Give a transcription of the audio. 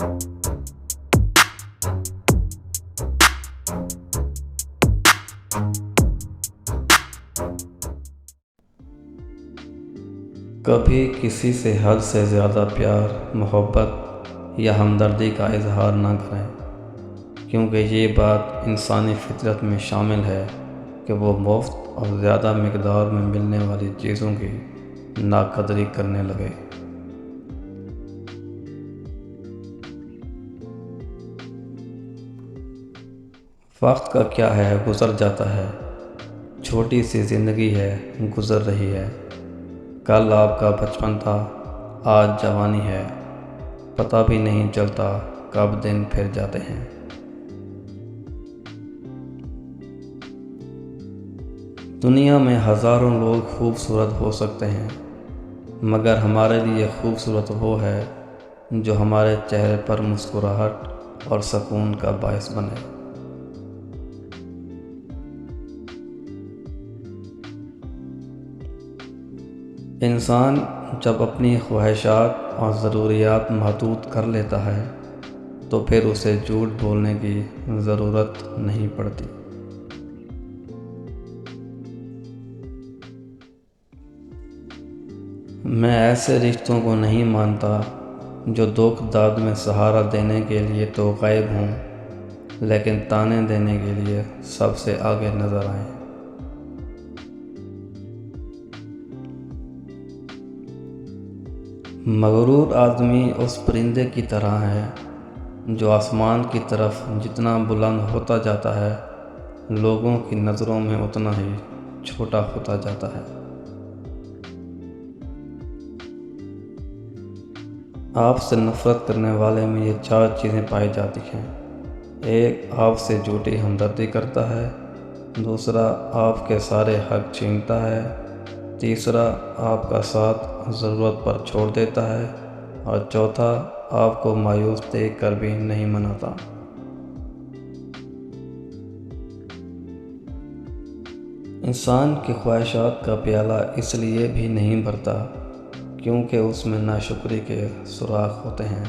کبھی کسی سے حد سے زیادہ پیار، محبت یا ہمدردی کا اظہار نہ کریں، کیونکہ یہ بات انسانی فطرت میں شامل ہے کہ وہ مفت اور زیادہ مقدار میں ملنے والی چیزوں کی ناقدری کرنے لگے۔ وقت کا کیا ہے، گزر جاتا ہے، چھوٹی سی زندگی ہے، گزر رہی ہے۔ کل آپ کا بچپن تھا، آج جوانی ہے، پتہ بھی نہیں چلتا کب دن پھر جاتے ہیں۔ دنیا میں ہزاروں لوگ خوبصورت ہو سکتے ہیں، مگر ہمارے لیے خوبصورت وہ ہے جو ہمارے چہرے پر مسکراہٹ اور سکون کا باعث بنے۔ انسان جب اپنی خواہشات اور ضروریات محدود کر لیتا ہے تو پھر اسے جھوٹ بولنے کی ضرورت نہیں پڑتی۔ میں ایسے رشتوں کو نہیں مانتا جو دکھ درد میں سہارا دینے کے لیے تو غائب ہوں، لیکن تانے دینے کے لیے سب سے آگے نظر آئیں۔ مغرور آدمی اس پرندے کی طرح ہے جو آسمان کی طرف جتنا بلند ہوتا جاتا ہے، لوگوں کی نظروں میں اتنا ہی چھوٹا ہوتا جاتا ہے۔ آپ سے نفرت کرنے والے میں یہ 4 چیزیں پائی جاتی ہیں۔ 1، آپ سے جھوٹی ہمدردی کرتا ہے۔ 2، آپ کے سارے حق چھینتا ہے۔ 3، آپ کا ساتھ ضرورت پر چھوڑ دیتا ہے۔ اور 4، آپ کو مایوس دیکھ کر بھی نہیں مناتا۔ انسان کی خواہشات کا پیالہ اس لیے بھی نہیں بھرتا کیونکہ اس میں ناشکری کے سوراخ ہوتے ہیں۔